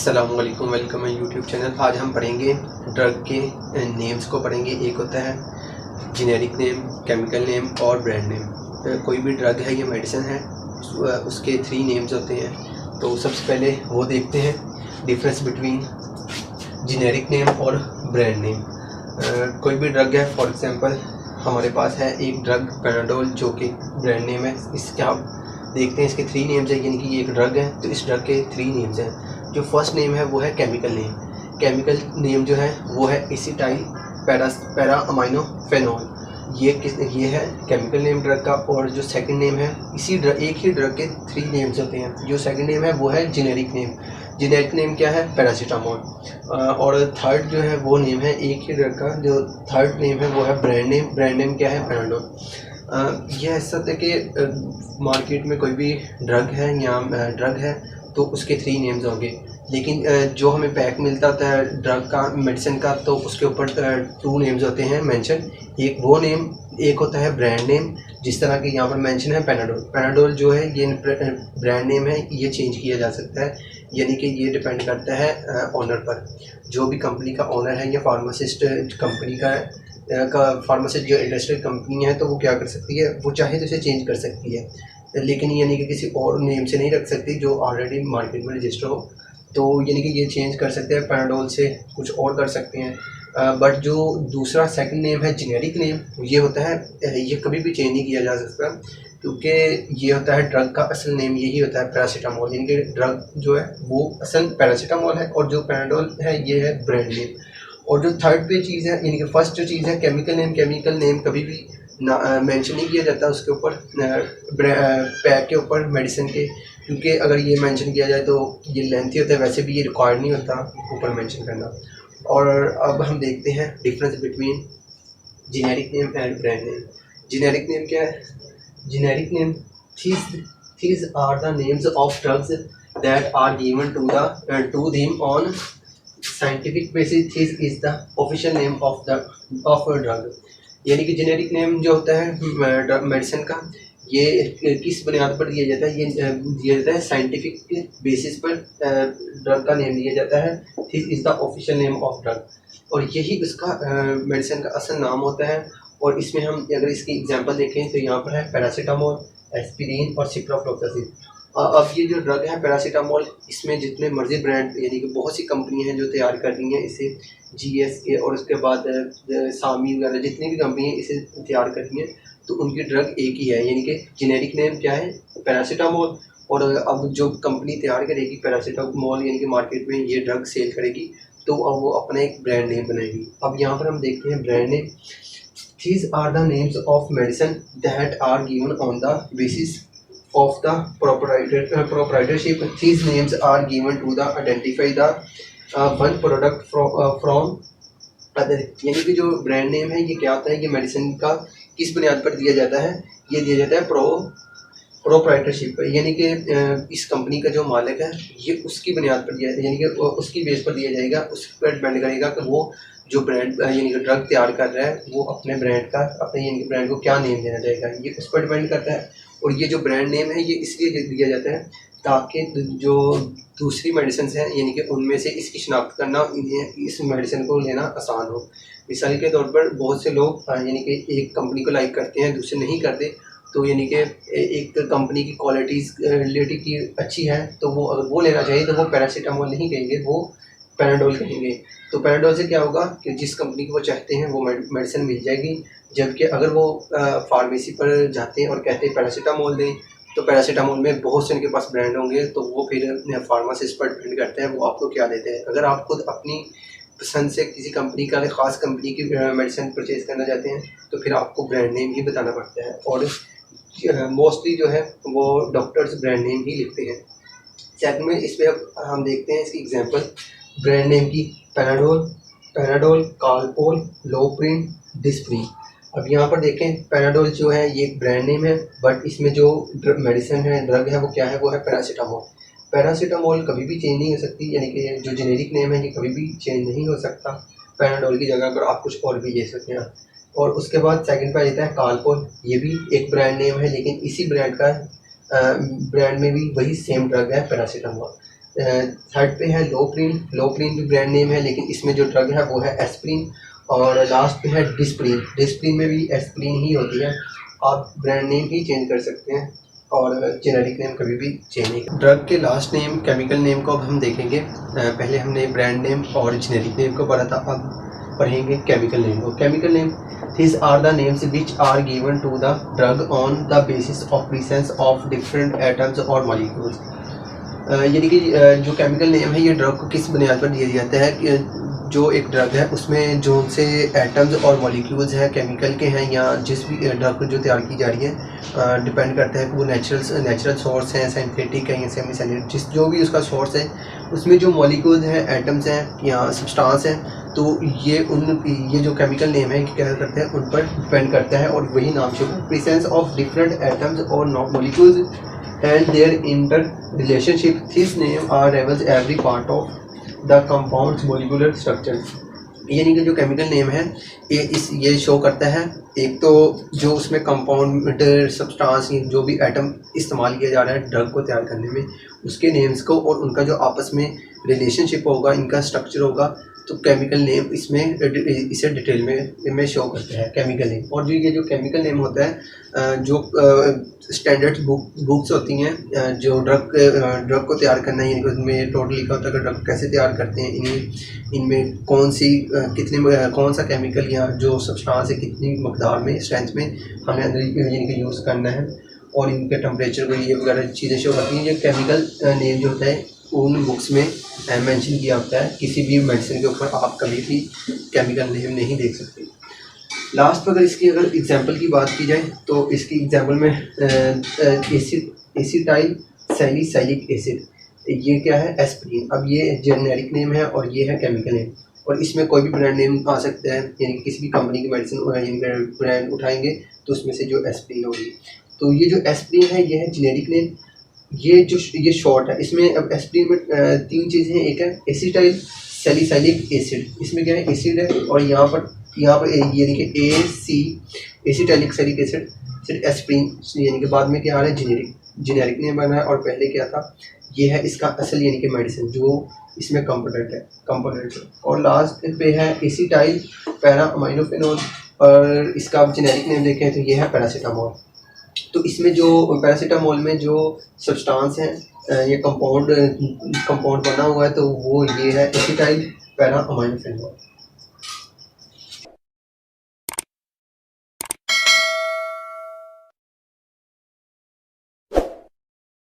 अस्सलामुअलैकुम, वेलकम है YouTube channel. आज हम पढ़ेंगे ड्रग के नेम्स को पढ़ेंगे। एक होता है जेनेरिक नेम, केमिकल नेम और ब्रांड नेम। कोई भी ड्रग है या मेडिसिन है उसके 3 नेम्स होते हैं। तो सबसे पहले वो देखते हैं डिफरेंस बिटवीन जेनेरिक नेम और ब्रांड नेम। कोई भी ड्रग है, फॉर एग्जांपल हमारे पास है एक ड्रग पैनाडोल जो कि ब्रांड नेम है। इसके आप देखते हैं इसके 3 नेम्स हैं, यानी कि ये एक ड्रग है तो इस ड्रग के 3 नेम्स हैं। जो फर्स्ट नेम है वो है केमिकल नेम। केमिकल नेम जो है वो है एसिटाइल पैरा अमाइनो फेनॉल। ये है केमिकल नेम ड्रग का। और जो सेकंड नेम है इसी एक ही ड्रग के 3 नेम्स होते हैं। जो सेकंड नेम है वो है जेनेरिक नेम। जेनेरिक नेम क्या है? पैरासीटामोल। और थर्ड जो है वो नेम है एक ही ड्रग का, जो थर्ड नेम है वो है ब्रांड नेम। ब्रांड नेम क्या है? पैनाडोल। यह ऐसा होता है कि मार्केट में कोई भी ड्रग है या ड्रग है तो उसके 3 नेम्स होंगे, लेकिन जो हमें पैक मिलता होता है ड्रग का, मेडिसिन का, तो उसके ऊपर 2 नेम्स होते हैं मेंशन। एक वो नेम, एक होता है ब्रांड नेम, जिस तरह के यहाँ पर मेंशन है पैनाडोल। पैनाडोल जो है ये ब्रांड नेम है, ये चेंज किया जा सकता है, यानी कि ये डिपेंड करता है ओनर पर। जो भी कंपनी का ओनर है या फार्मासिस्ट कंपनी का फार्मासिस्ट जो इंडस्ट्रियल कंपनी है तो वो क्या कर सकती है, वो चाहे तो इसे चेंज कर सकती है, लेकिन यानी कि किसी और नेम से नहीं रख सकती जो ऑलरेडी मार्केट में रजिस्टर हो। तो यानी कि ये चेंज कर सकते हैं, पैनाडोल से कुछ और कर सकते हैं। बट जो दूसरा सेकंड नेम है जेनेरिक नेम, ये होता है, ये कभी भी चेंज नहीं किया जा सकता, क्योंकि ये होता है ड्रग का असल नेम यही होता है पैरासीटामोल। यानी कि ड्रग जो है वो असल पैरासीटामोल है और जो पैनाडोल है ये है ब्रांड नेम। और जो थर्ड पे चीज़ है, यानी कि फर्स्ट जो चीज़ है केमिकल नेम कभी भी मेंशन नहीं किया जाता उसके ऊपर, पैक के ऊपर मेडिसिन के, क्योंकि अगर ये मेंशन किया जाए तो ये लेंथी होता है, वैसे भी ये रिक्वायर्ड नहीं होता ऊपर मेंशन करना। और अब हम देखते हैं difference between generic name and brand name. Generic name क्या है? Generic name, these are the names of drugs that are given to them on scientific basis. This is the official name of a drug। यानी कि generic name जो होता है medicine का, ये किस बुनियाद पर दिया जाता है? ये दिया जाता है साइंटिफिक बेसिस पर ड्रग का नेम दिया जाता है। This is the official name of drug, और यही उसका मेडिसिन का असल नाम होता है। और इसमें हम अगर इसकी एग्जांपल देखें तो यहाँ पर है पैरासीटामोल, एस्पिरिन और सिप्रोफ्लॉक्सासिन। अब ये जो ड्रग है पैरासीटामोल, इसमें जितने मर्जी ब्रांड, यानी कि बहुत सी कंपनी हैं जो तैयार कर रही हैं इसे, GSK और उसके बाद सामी वगैरह जितनी भी कंपनी है इसे तैयार कर रही हैं, तो उनकी ड्रग एक ही है, यानी कि जेनेरिक नेम क्या है? पैरासीटामोल। और अब जो कंपनी तैयार करेगी पैरासीटामोल, यानी कि मार्केट में ये ड्रग सेल करेगी, तो अब वो अपना एक ब्रांड नेम बनाएगी। अब यहाँ पर हम देखते हैं brand name. These are the names of medicine that are given on the basis of the proprietorship. These names are given to the identify the one product from other। यानी कि जो ब्रांड नेम है ये क्या होता है? ये medicine का किस बुनियाद पर दिया जाता है? ये दिया जाता है प्रोप्राइटरशिप, यानी कि इस कंपनी का जो मालिक है ये उसकी बुनियाद पर दिया, यानी कि उसकी बेस पर दिया जाएगा। उस पर डिपेंड करेगा कि वो जो ब्रांड यानी कि ड्रग तैयार कर रहा है वो अपने ब्रांड का, अपने यानी कि ब्रांड को क्या नेम देना चाहेगा, ये उस पर डिपेंड करता है। और ये जो ब्रांड नेम है ये इसलिए दिया जाता है ताकि जो दूसरी मेडिसिन हैं यानी कि उनमें से इसकी शिनाख्त करना, इन्हें इस मेडिसिन को लेना आसान हो। मिसाल के तौर पर बहुत से लोग यानी कि एक कंपनी को लाइक करते हैं, दूसरे नहीं करते, तो यानी कि एक कंपनी की क्वालिटीज़ रिलेटिव की अच्छी है तो वो अगर वो लेना चाहिए तो वो पैरासीटामोल नहीं कहेंगे, वो पैनाडोल कहेंगे। तो पैनाडोल से क्या होगा कि जिस कंपनी को वो चाहते हैं वो मेडिसिन मिल जाएगी। जबकि अगर वो फार्मेसी पर जाते हैं और कहते हैं पैरासीटामोल दें, तो पैरासीटामोल में बहुत से उनके पास ब्रांड होंगे, तो वो फिर फार्मासिस्ट पर डिपेंड करते हैं वो आपको क्या देते हैं। अगर आप खुद अपनी पसंद से किसी कंपनी का, ख़ास कंपनी की मेडिसिन परचेज़ करना चाहते हैं तो फिर आपको ब्रांड नेम ही बताना पड़ता है। और मोस्टली जो है वो डॉक्टर्स ब्रांड नेम ही लिखते हैं। सेकंड में इस पर अब हम देखते हैं इसकी एग्जांपल ब्रांड नेम की। Panadol, Calpol, Loprin, Disprin. अब यहाँ पर देखें पैनाडोल जो है ये एक ब्रांड नेम है, बट इसमें जो मेडिसिन है, ड्रग है, वो क्या है? वो है पैरासीटामोल। पैरासीटामोल कभी भी चेंज नहीं हो सकती, यानी कि जो जेनेरिक नेम है ये कभी भी चेंज नहीं हो सकता। पैनाडोल की जगह पर आप कुछ और भी ले सकते हैं। और उसके बाद सेकंड पे आ जाता है कालपोल। ये भी एक ब्रांड नेम है, लेकिन इसी ब्रांड का ब्रांड में भी वही सेम ड्रग है पैरासीटामोल। थर्ड पे है लोप्रिन। लोप्रिन भी ब्रांड नेम है, लेकिन इसमें जो ड्रग है वो है एस्प्रिन। और लास्ट पे है डिस्प्रिन। डिस्प्रिन में भी एस्प्रिन ही होती है। आप ब्रांड नेम ही चेंज कर सकते हैं और जेनेरिक नेम कभी भी चेंज नहीं। ड्रग के लास्ट नेम, केमिकल नेम को अब हम देखेंगे। पहले हमने ब्रांड नेम और जेनेरिक नेम को पढ़ा था, अब पढ़ेंगे केमिकल नेम को। Chemical name, these are the names which are given to the drug on the basis of presence of different atoms or molecules। यानी कि जो केमिकल नेम है ये ड्रग को किस बुनियाद पर दिया जाता है कि जो एक ड्रग है उसमें जो से एटम्स और मॉलिक्यूल्स हैं केमिकल के हैं, या जिस भी ड्रग को जो तैयार की जा रही है डिपेंड करता है कि वो नेचुरल सोर्स है, सिंथेटिक है या सेमी सिंथेटिक, जिस जो भी उसका सोर्स है उसमें जो मॉलिक्यूल्स हैं, एटम्स हैं या सब्सटेंस हैं, तो ये जो केमिकल नेम है क्या करते हैं उन पर डिपेंड करता है। और वही नाम से प्रेजेंस ऑफ डिफरेंट एटम्स और molecules and their interrelationship, this name are reveals every part of the compound's molecular structure। यानी कि जो केमिकल नेम है ये शो करता है एक तो जो उसमें कंपाउंड सब्सटेंस जो भी एटम इस्तेमाल किया जा रहा है ड्रग को तैयार करने में, उसके नेम्स को और उनका जो आपस में रिलेशनशिप होगा, इनका स्ट्रक्चर होगा, तो केमिकल नेम इसमें इसे डिटेल में शो करता है केमिकल नेम। और जो ये जो केमिकल नेम होता है जो स्टैंडर्ड बुक्स होती हैं जो ड्रग को तैयार करना है, उसमें टोटल लिखा होता है कि ड्रग कैसे तैयार करते हैं, इनमें कौन सा केमिकल या जो सब्सटेंस है कितनी मकदार में, स्ट्रेंथ में हमें अंदर यानी कि यूज़ करना है, और इनके टेम्परेचर को ये वगैरह चीज़ें शो करती हैं। ये केमिकल नेम जो होता है उन बुक्स में मेंशन किया होता है। किसी भी मेडिसिन के ऊपर आप कभी भी केमिकल नेम नहीं देख सकते। लास्ट पर अगर एग्जांपल की बात की जाए तो इसकी एग्जांपल में एसिटाइल सैलिसिलिक एसिड, ये क्या है, एस्प्रिन। अब ये जेनेरिक नेम है और ये है केमिकल नेम, और इसमें कोई भी ब्रांड नेम आ सकता है, यानी कि किसी भी कंपनी की मेडिसिन ब्रांड उठाएंगे तो उसमें से जो एस्प्रिन होगी, तो ये जो एस्प्रिन है ये है जेनेरिक नेम। ये शॉर्ट है। इसमें अब एस्प्रिन में तीन चीज़ें हैं। एक है एसिटाइल सैलिसिलिक एसिड, इसमें क्या है एसिड है, और यहाँ पर यानी कि एसिटाइलिक सैलिक एसिड, फिर एस्प्रिन, यानी कि बाद में क्या आ रहा है जेनेरिक नेम बना है, और पहले क्या था, ये है इसका असल यानी कि मेडिसिन जो इसमें कंपोनेंट है। और लास्ट पे है एसिटाइल पैरा अमाइनोफेनॉल, और इसका आप जेनेरिक नेम देखें तो ये है पैरासीटामोल। तो इसमें जो पैरासीटामोल में जो सब्सटेंस है ये कंपाउंड बना हुआ है, तो वो ये है एसिटाइल पैरा अमाइनोफेनॉल।